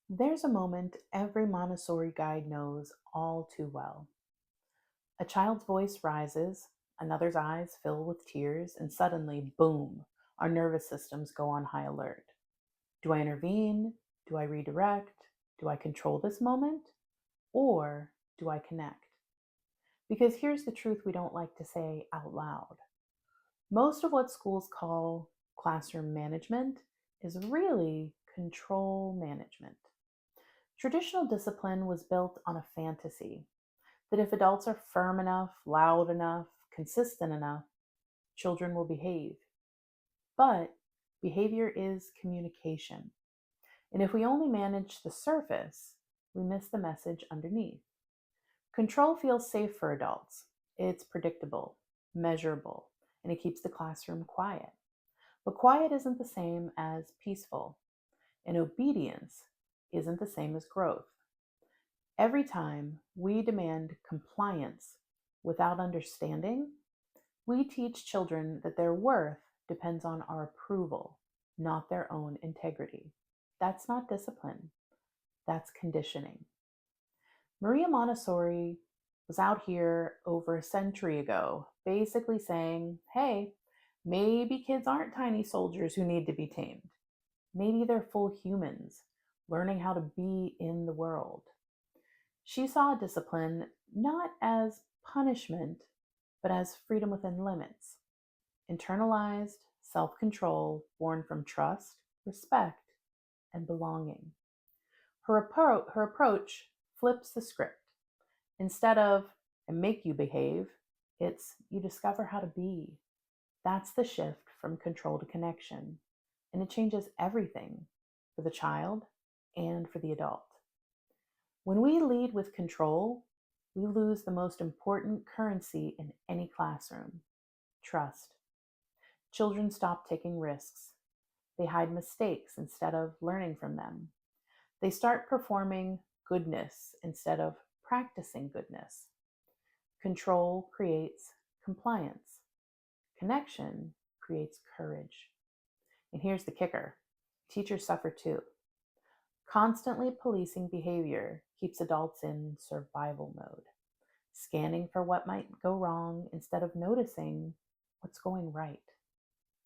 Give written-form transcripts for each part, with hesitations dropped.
There's a moment every Montessori guide knows all too well. A child's voice rises, another's eyes fill with tears, and suddenly, boom, our nervous systems go on high alert. Do I intervene? Do I redirect? Do I control this moment? Or do I connect? Because here's the truth we don't like to say out loud. Most of what schools call classroom management is really control management. Traditional discipline was built on a fantasy that if adults are firm enough, loud enough, consistent enough, children will behave. But behavior is communication. And if we only manage the surface, we miss the message underneath. Control feels safe for adults. It's predictable, measurable, and it keeps the classroom quiet. But quiet isn't the same as peaceful, and obedience isn't the same as growth. Every time we demand compliance without understanding, we teach children that their worth depends on our approval, not their own integrity. That's not discipline, that's conditioning. Maria Montessori was out here over a century ago, basically saying, hey, maybe kids aren't tiny soldiers who need to be tamed. Maybe they're full humans learning how to be in the world. She saw discipline not as punishment, but as freedom within limits, internalized self control born from trust, respect, and belonging. Her approach flips the script. Instead of, I make you behave, it's, you discover how to be. That's the shift from control to connection. And it changes everything for the child and for the adult. When we lead with control, we lose the most important currency in any classroom: trust. Children stop taking risks. They hide mistakes instead of learning from them. They start performing goodness instead of practicing goodness. Control creates compliance. Connection creates courage. And here's the kicker: teachers suffer too. Constantly policing behavior keeps adults in survival mode, scanning for what might go wrong instead of noticing what's going right.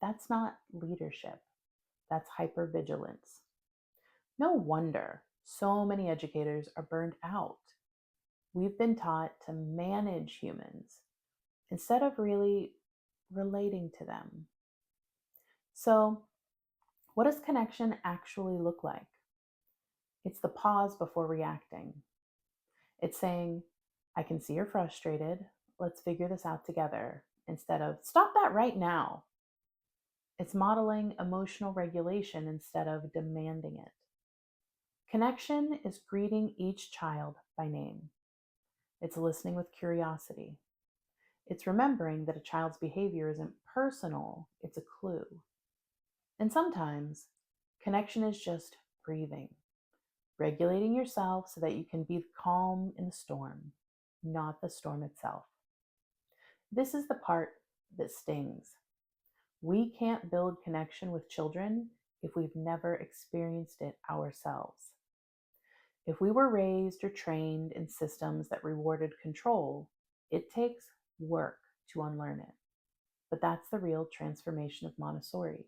That's not leadership, that's hypervigilance. No wonder so many educators are burned out. We've been taught to manage humans instead of really relating to them. So, what does connection actually look like? It's the pause before reacting. It's saying, I can see you're frustrated. Let's figure this out together, instead of, stop that right now. It's modeling emotional regulation instead of demanding it. Connection is greeting each child by name. It's listening with curiosity. It's remembering that a child's behavior isn't personal, it's a clue. And sometimes, connection is just breathing, regulating yourself so that you can be calm in the storm, not the storm itself. This is the part that stings. We can't build connection with children if we've never experienced it ourselves. If we were raised or trained in systems that rewarded control, it takes work to unlearn it. But that's the real transformation of Montessori.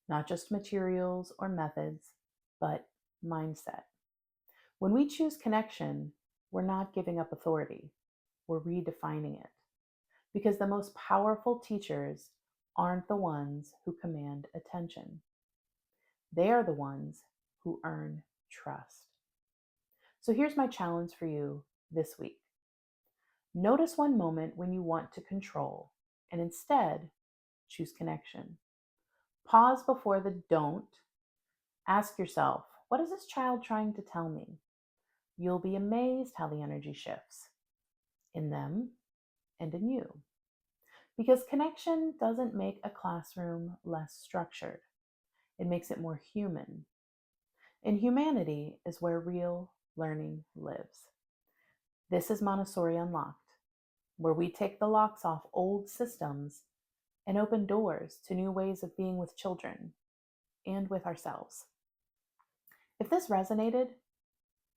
Not just materials or methods, but mindset. When we choose connection, we're not giving up authority, we're redefining it. Because the most powerful teachers aren't the ones who command attention, they are the ones who earn trust. So here's my challenge for you this week. Notice one moment when you want to control and instead choose connection. Pause before the don't. Ask yourself, what is this child trying to tell me? You'll be amazed how the energy shifts in them and in you. Because connection doesn't make a classroom less structured, it makes it more human. And humanity is where real learning lives. This is Montessori Unlocked, where we take the locks off old systems and open doors to new ways of being with children and with ourselves. If this resonated,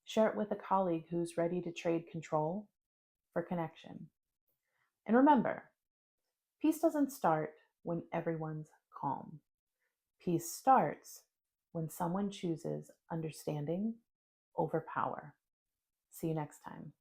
share it with a colleague who's ready to trade control for connection. And remember, peace doesn't start when everyone's calm. Peace starts when someone chooses understanding over power. See you next time.